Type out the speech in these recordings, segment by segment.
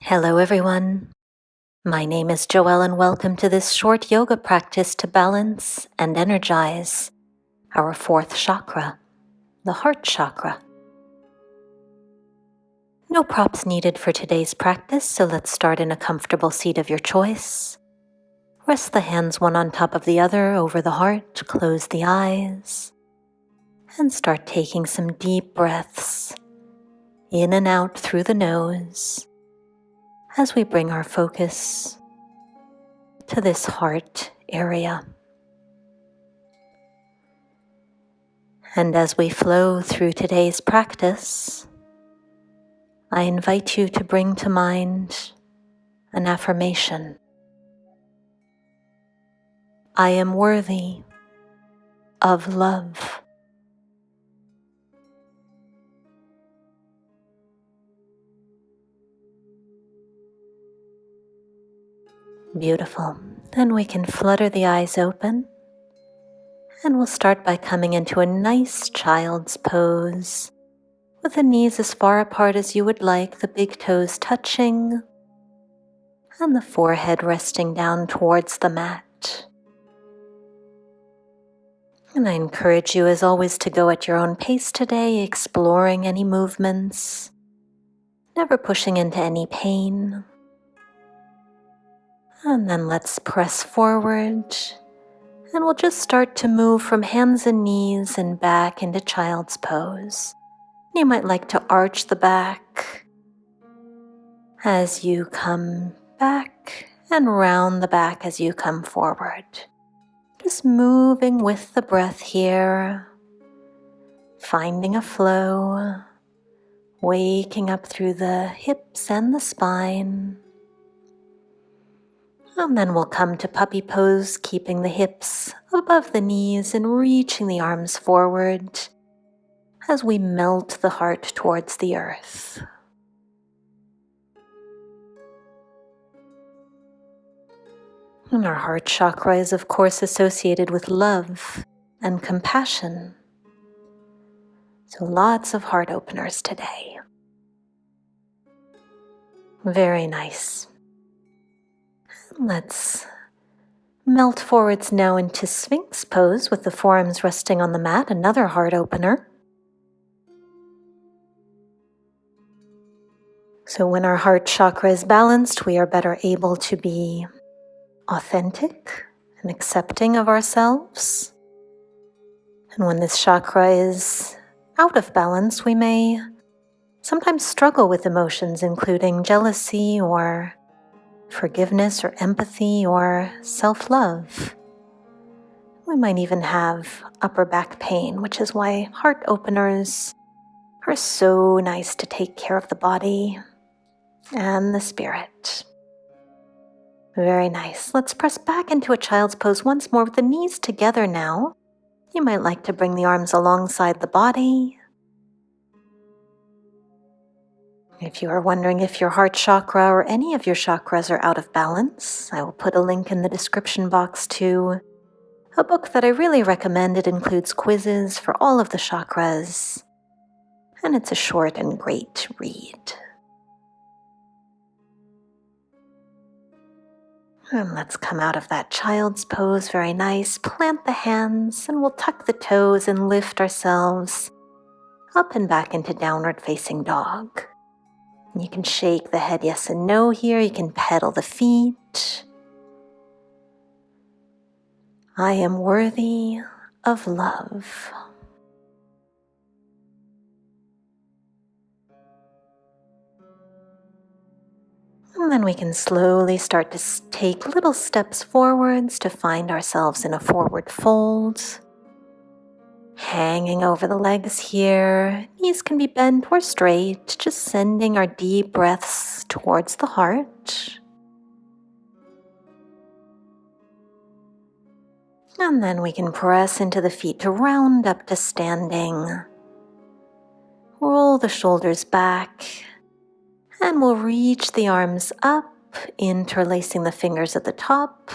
Hello everyone, my name is Joelle and welcome to this short yoga practice to balance and energize our fourth chakra, the heart chakra. No props needed for today's practice, so let's start in a comfortable seat of your choice. Rest the hands one on top of the other over the heart, close the eyes, and start taking some deep breaths in and out through the nose as we bring our focus to this heart area. And as we flow through today's practice, I invite you to bring to mind an affirmation. I am worthy of love. Beautiful. Then we can flutter the eyes open, and we'll start by coming into a nice child's pose with the knees as far apart as you would like, the big toes touching, and the forehead resting down towards the mat. And I encourage you, as always, to go at your own pace today, exploring any movements, never pushing into any pain. And then let's press forward, and we'll just start to move from hands and knees and back into child's pose. You might like to arch the back as you come back and round the back as you come forward. Just moving with the breath here, finding a flow, waking up through the hips and the spine. And then we'll come to puppy pose, keeping the hips above the knees and reaching the arms forward as we melt the heart towards the earth. And our heart chakra is, of course, associated with love and compassion. So lots of heart openers today. Very nice. Let's melt forwards now into Sphinx pose with the forearms resting on the mat, another heart opener. So when our heart chakra is balanced, we are better able to be authentic and accepting of ourselves. And when this chakra is out of balance, we may sometimes struggle with emotions, including jealousy or forgiveness or empathy or self-love. We might even have upper back pain, which is why heart openers are so nice to take care of the body and the spirit. Very nice. Let's press back into a child's pose once more with the knees together now. You might like to bring the arms alongside the body. If you are wondering if your heart chakra or any of your chakras are out of balance, I will put a link in the description box to a book that I really recommend. It includes quizzes for all of the chakras, and it's a short and great read. And let's come out of that child's pose, very nice. Plant the hands, and we'll tuck the toes and lift ourselves up and back into downward facing dog. And you can shake the head yes and no here. You can pedal the feet. I am worthy of love. And then we can slowly start to take little steps forwards to find ourselves in a forward fold. Hanging over the legs here. Knees can be bent or straight, just sending our deep breaths towards the heart. And then we can press into the feet to round up to standing. Roll the shoulders back. And we'll reach the arms up, interlacing the fingers at the top.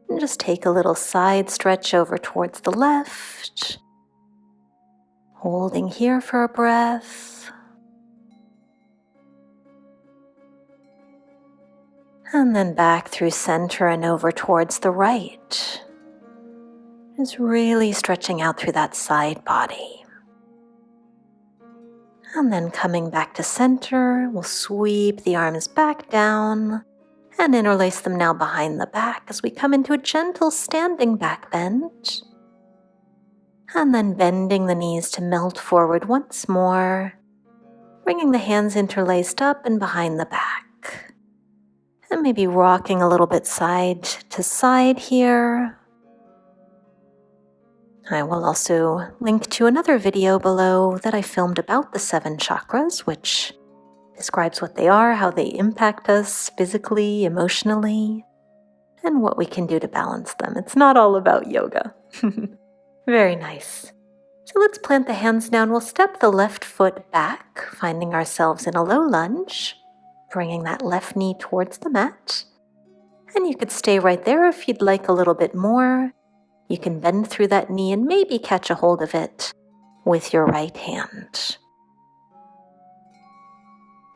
And just take a little side stretch over towards the left. Holding here for a breath. And then back through center and over towards the right. Just really stretching out through that side body. And then coming back to center, we'll sweep the arms back down and interlace them now behind the back as we come into a gentle standing back bend. And then bending the knees to melt forward once more, bringing the hands interlaced up and behind the back. And maybe rocking a little bit side to side here. I will also link to another video below that I filmed about the 7 chakras, which describes what they are, how they impact us physically, emotionally, and what we can do to balance them. It's not all about yoga. Very nice. So let's plant the hands down. We'll step the left foot back, finding ourselves in a low lunge, bringing that left knee towards the mat. And you could stay right there if you'd like a little bit more. You can bend through that knee and maybe catch a hold of it with your right hand.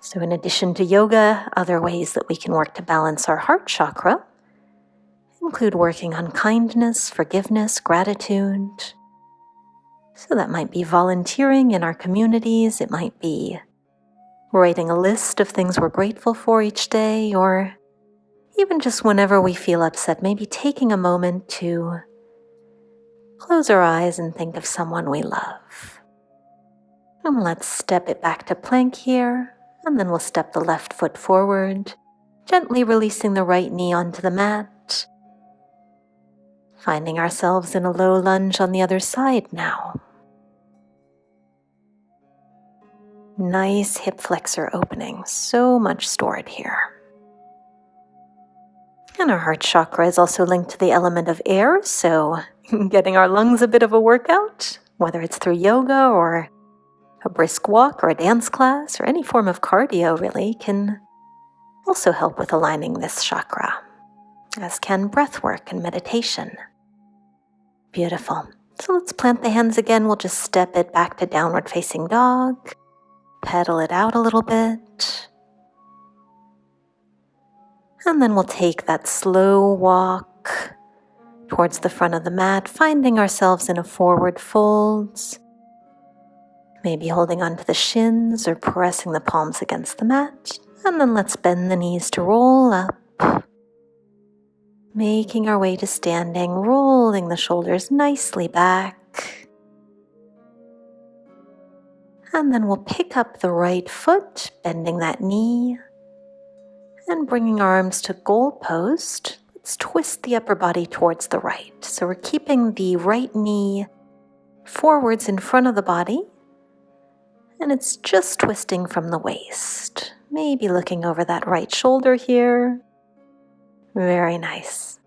So in addition to yoga, other ways that we can work to balance our heart chakra include working on kindness, forgiveness, gratitude. So that might be volunteering in our communities. It might be writing a list of things we're grateful for each day, or even just whenever we feel upset, maybe taking a moment to close our eyes and think of someone we love. And let's step it back to plank here, and then we'll step the left foot forward, gently releasing the right knee onto the mat, finding ourselves in a low lunge on the other side now. Nice hip flexor opening, so much stored here. And our heart chakra is also linked to the element of air, so getting our lungs a bit of a workout, whether it's through yoga or a brisk walk or a dance class or any form of cardio really, can also help with aligning this chakra, as can breath work and meditation. Beautiful. So let's plant the hands again. We'll just step it back to downward facing dog, pedal it out a little bit. And then we'll take that slow walk towards the front of the mat, finding ourselves in a forward fold, maybe holding onto the shins or pressing the palms against the mat. And then let's bend the knees to roll up, making our way to standing, rolling the shoulders nicely back. And then we'll pick up the right foot, bending that knee, and bringing our arms to goal post. Let's twist the upper body towards the right. So we're keeping the right knee forwards in front of the body, and it's just twisting from the waist. Maybe looking over that right shoulder here. Very nice.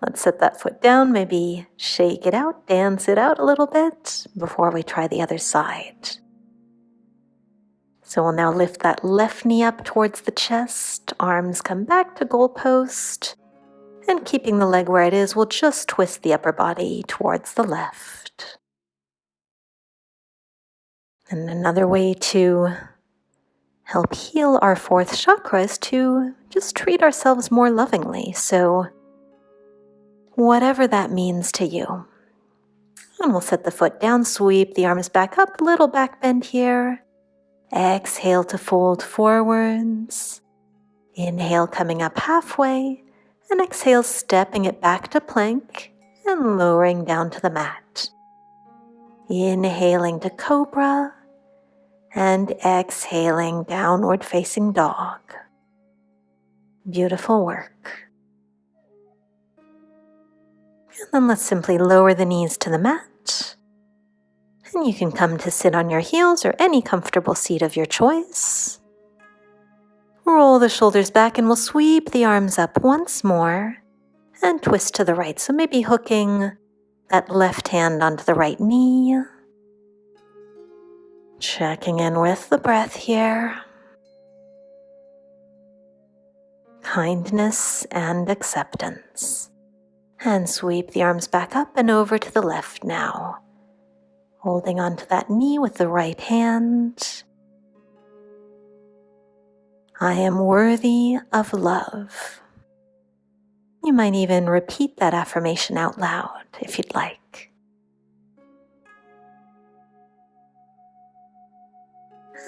Let's set that foot down, maybe shake it out, dance it out a little bit before we try the other side. So we'll now lift that left knee up towards the chest, arms come back to goal post, and keeping the leg where it is, we'll just twist the upper body towards the left. And another way to help heal our 4th chakra is to just treat ourselves more lovingly. So whatever that means to you. And we'll set the foot down, sweep the arms back up, little back bend here. Exhale to fold forwards. Inhale, coming up halfway, and exhale, stepping it back to plank and lowering down to the mat. Inhaling to cobra and exhaling downward facing dog. Beautiful work. And then let's simply lower the knees to the mat. And you can come to sit on your heels or any comfortable seat of your choice. Roll the shoulders back and we'll sweep the arms up once more and twist to the right. So maybe hooking that left hand onto the right knee. Checking in with the breath here. Kindness and acceptance. And sweep the arms back up and over to the left now. Holding onto that knee with the right hand. I am worthy of love. You might even repeat that affirmation out loud if you'd like.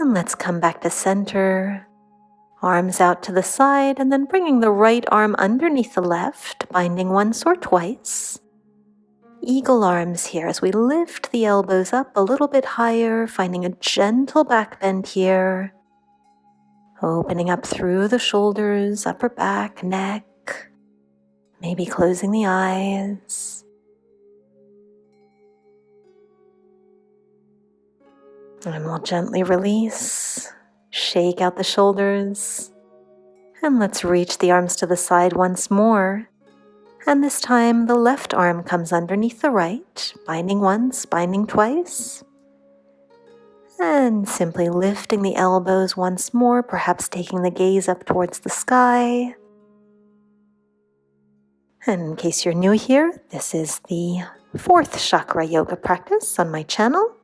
And let's come back to center. Arms out to the side, and then bringing the right arm underneath the left, binding once or twice. Eagle arms here as we lift the elbows up a little bit higher, finding a gentle back bend here. Opening up through the shoulders, upper back, neck, maybe closing the eyes. And we'll gently release, shake out the shoulders, and let's reach the arms to the side once more. And this time the left arm comes underneath the right, binding once, binding twice. And simply lifting the elbows once more, perhaps taking the gaze up towards the sky. And in case you're new here, this is the 4th chakra yoga practice on my channel.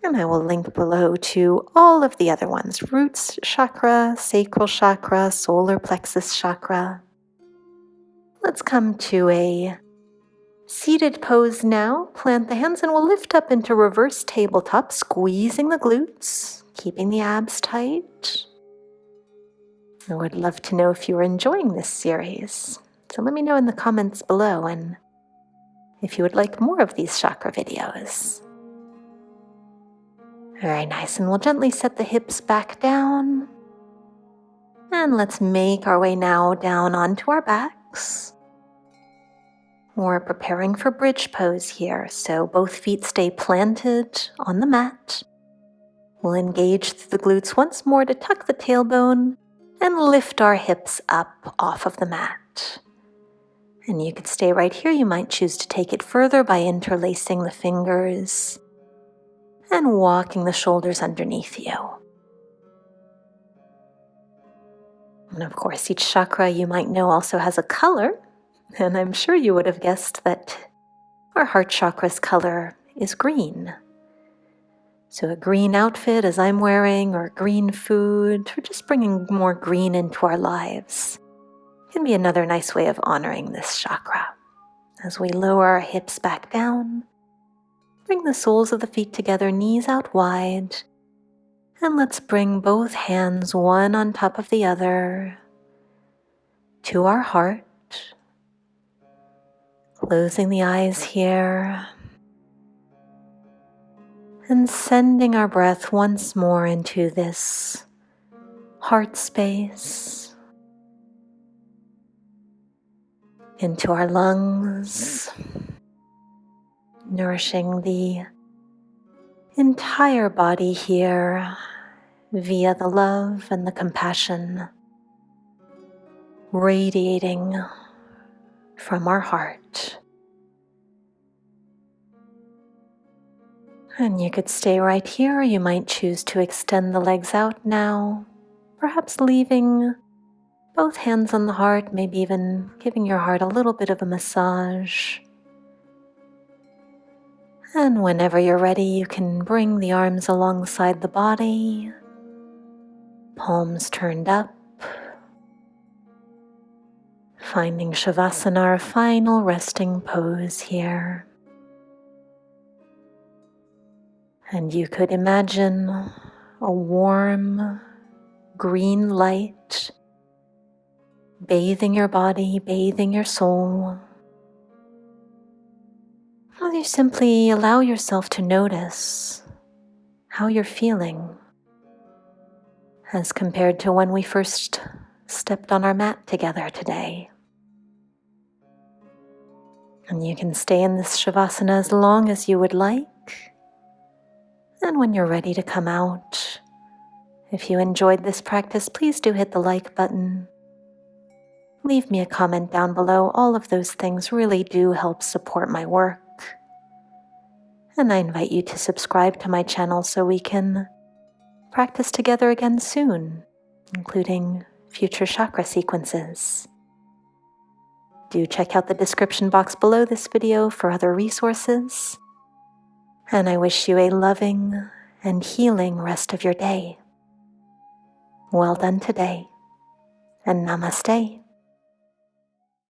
And I will link below to all of the other ones: roots chakra, sacral chakra, solar plexus chakra. Let's come to a seated pose now. Plant the hands and we'll lift up into reverse tabletop, squeezing the glutes, keeping the abs tight. I would love to know if you are enjoying this series. So let me know in the comments below and if you would like more of these chakra videos. Very nice, and we'll gently set the hips back down. And let's make our way now down onto our backs. We're preparing for bridge pose here, so both feet stay planted on the mat. We'll engage through the glutes once more to tuck the tailbone and lift our hips up off of the mat. And you could stay right here. You might choose to take it further by interlacing the fingers and walking the shoulders underneath you. And of course, each chakra you might know also has a color, and I'm sure you would have guessed that our heart chakra's color is green. So a green outfit as I'm wearing, or green food, or just bringing more green into our lives can be another nice way of honoring this chakra. As we lower our hips back down, bring the soles of the feet together, knees out wide, and let's bring both hands one on top of the other to our heart, closing the eyes here, and sending our breath once more into this heart space, into our lungs, nourishing the entire body here via the love and the compassion radiating from our heart. And you could stay right here, or you might choose to extend the legs out now, perhaps leaving both hands on the heart, maybe even giving your heart a little bit of a massage. And whenever you're ready, you can bring the arms alongside the body, palms turned up, finding Savasana, our final resting pose here. And you could imagine a warm green light bathing your body, bathing your soul. As you simply allow yourself to notice how you're feeling as compared to when we first stepped on our mat together today. And you can stay in this Shavasana as long as you would like. And when you're ready to come out, if you enjoyed this practice, please do hit the like button. Leave me a comment down below. All of those things really do help support my work. And I invite you to subscribe to my channel so we can practice together again soon, including future chakra sequences. Do check out the description box below this video for other resources. And I wish you a loving and healing rest of your day. Well done today, and namaste.